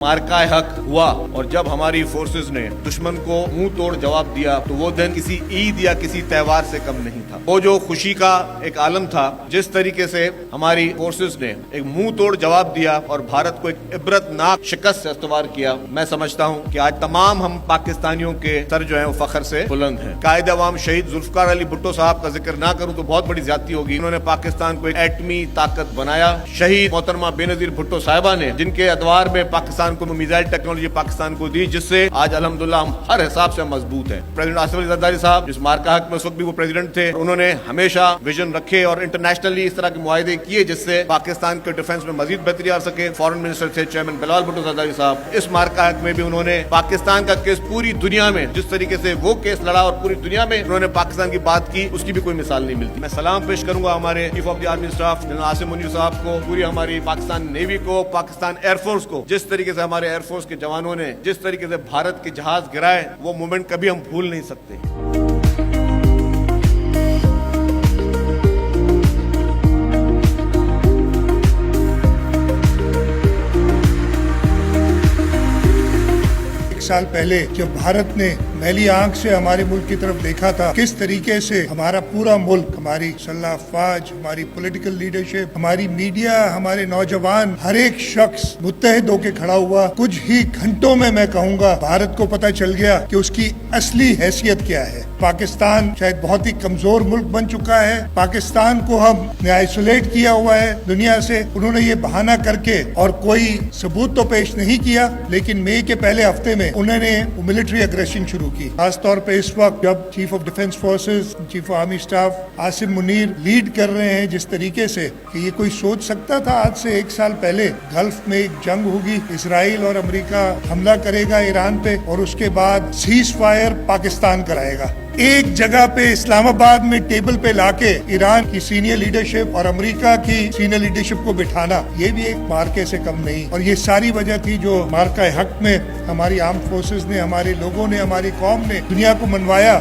मार्का हक हुआ और जब हमारी फोर्सेस ने दुश्मन को मुंह तोड़ जवाब दिया तो वो दिन किसी ईद या किसी त्योहार से कम नहीं था। वो जो खुशी का एक आलम था, जिस तरीके से हमारी फोर्सेस ने एक मुंह तोड़ जवाब दिया और भारत को एक इबरतनाक शिकस्त से इस्तवार किया, मैं समझता हूँ कि आज तमाम हम पाकिस्तानियों के सर जो है वो फख्र से बुलंद हैं। कायद अवाम शहीद जुल्फकार अली भुट्टो साहब का जिक्र ना करूँ तो बहुत बड़ी ज्यादती होगी। उन्होंने पाकिस्तान को एक एटमी ताकत बनाया। शहीद मोहतरमा बेनजीर भुट्टो साहिबा ने, जिनके अदवार में पाकिस्तान को मिसाइल टेक्नोलॉजी पाकिस्तान को दी, जिससे आज अल्हम्दुलिल्लाह हम हर हिसाब से मजबूत हैं। प्रेसिडेंट आसिफ अली जरदारी साहब जिस मार्का हक में उस वक्त भी वो प्रेसिडेंट थे, उन्होंने हमेशा विजन रखे और इंटरनेशनली इस तरह के मुआहदे किए जिससे पाकिस्तान के डिफेंस में मजीद बेहतरी आ सके। फॉरेन मिनिस्टर थे चेयरमैन बिलावल भुट्टो जरदारी साहब। इस मार्का हक में भी उन्होंने पाकिस्तान का केस पूरी दुनिया में, जिस तरीके से वो केस लड़ा और पूरी दुनिया में उन्होंने पाकिस्तान की बात की, उसकी भी कोई मिसाल नहीं मिलती। मैं सलाम पेश करूंगा हमारे chief of the army staff general Asim Munir साहब को, पूरी हमारी पाकिस्तान नेवी को, पाकिस्तान एयरफोर्स को। जिस तरीके से हमारे एयरफोर्स के जवानों ने जिस तरीके से भारत के जहाज गिराए, वो मोमेंट कभी हम भूल नहीं सकते। साल पहले जब भारत ने मैली आंख से हमारे मुल्क की तरफ देखा था, किस तरीके से हमारा पूरा मुल्क, हमारी सल्ला अफवाज, हमारी पॉलिटिकल लीडरशिप, हमारी मीडिया, हमारे नौजवान, हर एक शख्स मुत्तहिद होकर खड़ा हुआ। कुछ ही घंटों में मैं कहूँगा भारत को पता चल गया कि उसकी असली हैसियत क्या है। पाकिस्तान शायद बहुत ही कमजोर मुल्क बन चुका है। पाकिस्तान को हमने आइसोलेट किया हुआ है दुनिया से। उन्होंने ये बहाना करके और कोई सबूत तो पेश नहीं किया, लेकिन मई के पहले हफ्ते में उन्होंने मिलिट्री अग्रेशन शुरू की। खासतौर पे इस वक्त जब chief of defence forces, chief of army staff Asim Munir lead कर रहे हैं जिस तरीके से, कि ये कोई सोच सकता था आज से 1 साल पहले गल्फ में एक जंग होगी, इसराइल और अमेरिका हमला करेगा ईरान पे और उसके बाद सीज फायर पाकिस्तान कराएगा। एक जगह पे इस्लामाबाद में टेबल पे लाके ईरान की सीनियर लीडरशिप और अमेरिका की सीनियर लीडरशिप को बिठाना, ये भी एक मार्के से कम नहीं। और ये सारी वजह थी जो मार्का हक में हमारी आर्म फोर्सेस ने, हमारे लोगों ने, हमारी कौम ने दुनिया को मनवाया।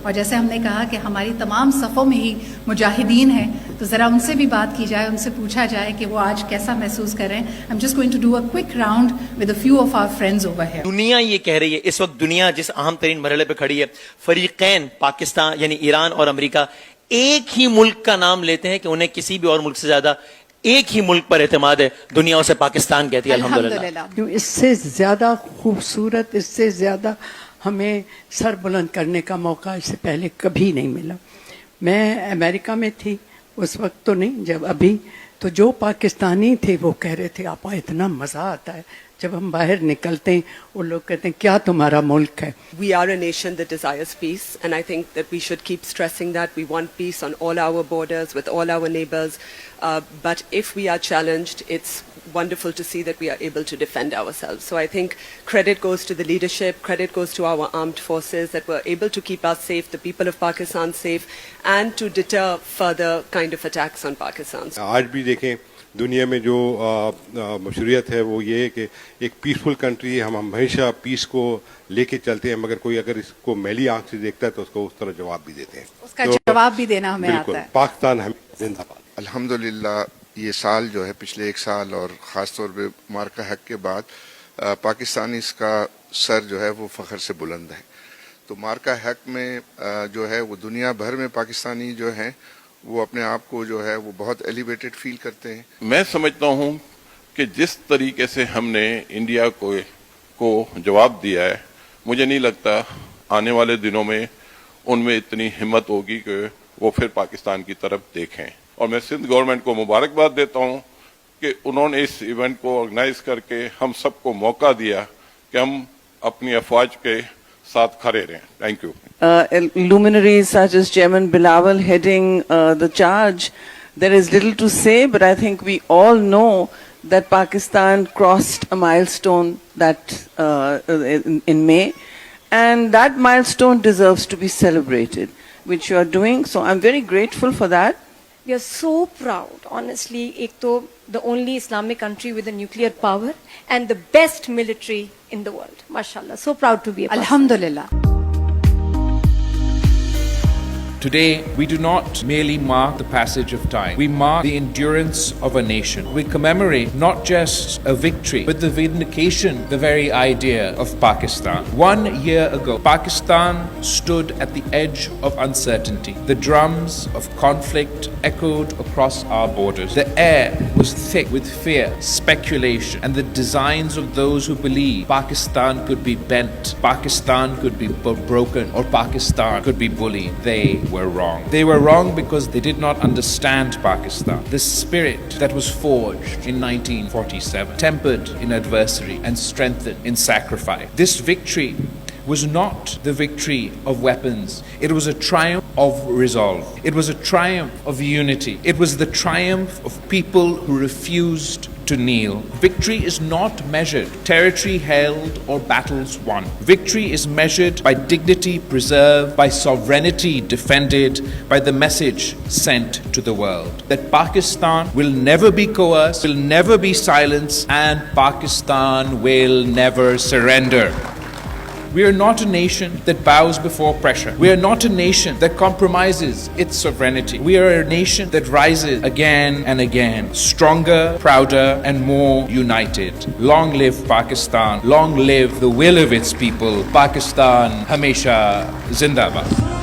और जैसे हमने कहा कि हमारी तमाम सफ़ों में ही मुजाहिदीन हैं, तो ज़रा उनसे भी बात की जाए, उनसे पूछा जाए कि वो आज कैसा महसूस कर रहे हैं। I am just going to do a quick round with a few of our friends over here. दुनिया ये कह रही है, इस वक्त दुनिया जिस अहम तरीन मरहले पे खड़ी है, फरीकैन पाकिस्तान यानी ईरान और अमेरिका एक ही मुल्क का नाम लेते हैं कि उन्हें किसी भी और मुल्क से ज्यादा एक ही मुल्क पर एतमाद है, दुनिया उसे पाकिस्तान कहती है। अल्हम्दुलिल्लाह। इससे ज्यादा खूबसूरत, इससे ज्यादा हमें सर बुलंद करने का मौका इससे पहले कभी नहीं मिला। मैं अमेरिका में थी उस वक्त तो नहीं, जब अभी तो जो पाकिस्तानी थे वो कह रहे थे आपा इतना मजा आता है जब हम बाहर निकलते हैं, वो लोग कहते हैं क्या तुम्हारा मुल्क है। We are a nation that desires peace, and I think that we should keep stressing that. We want peace on all our borders with all our neighbors, but if we are challenged, it's wonderful to see that we are able to defend ourselves. So I think credit goes to the leadership, credit goes to our armed forces that were able to keep us safe, the people of Pakistan safe, and to deter further kind of attacks on Pakistan. आज भी देखें दुनिया में जो मशरूइयत है वो ये है कि एक पीसफुल कंट्री, हम हमेशा पीस को लेके चलते हैं, मगर कोई अगर इसको मैली आंख से देखता है तो उसको उस तरह जवाब भी देते हैं। उसका जवाब भी देना हमें आता है। पाकिस्तान हमें जिंदाबाद। अल्हम्दुलिल्लाह ये साल जो है, पिछले 1 साल और ख़ास तौर पे मार्का हक के बाद पाकिस्तानी इसका सर जो है वो फ़ख्र से बुलंद है। तो मार्का हक में जो है वो दुनिया भर में पाकिस्तानी जो हैं वो अपने आप को जो है वो बहुत एलिवेटेड फील करते हैं। मैं समझता हूं कि जिस तरीके से हमने इंडिया को जवाब दिया है, मुझे नहीं लगता आने वाले दिनों में उनमें इतनी हिम्मत होगी कि वो फिर पाकिस्तान की तरफ देखें। और मैं सिंध गवर्नमेंट को मुबारकबाद देता हूं कि उन्होंने इस इवेंट को ऑर्गेनाइज करके हम सबको मौका दिया कि हम अपनी अफवाज के साथ खड़े रहें। Thank you. Luminaries such as Chairman Bilawal heading the charge, there is little to say, but I think we all know that Pakistan crossed a milestone that in May, and that milestone deserves to be celebrated, which you are doing. So I'm very grateful for that. We are so proud, honestly. एक तो the only Islamic country with a nuclear power and the best military in the world. Mashallah, so proud to be a part. Alhamdulillah. Today, we do not merely mark the passage of time. We mark the endurance of a nation. We commemorate not just a victory, but the vindication, the very idea of Pakistan. 1 year ago, Pakistan stood at the edge of uncertainty. The drums of conflict echoed across our borders. The air was thick with fear, speculation, and the designs of those who believed Pakistan could be bent, Pakistan could be broken, or Pakistan could be bullied. They were wrong. They were wrong because they did not understand Pakistan. The spirit that was forged in 1947, tempered in adversity and strengthened in sacrifice. This victory was not the victory of weapons. It was a triumph of resolve. It was a triumph of unity. It was the triumph of people who refused to kneel. Victory is not measured territory held or battles won. Victory is measured by dignity preserved, by sovereignty defended, by the message sent to the world that Pakistan will never be coerced, will never be silenced, and Pakistan will never surrender. We are not a nation that bows before pressure. We are not a nation that compromises its sovereignty. We are a nation that rises again and again, stronger, prouder, and more united. Long live Pakistan. Long live the will of its people. Pakistan, Hamesha Zindabad.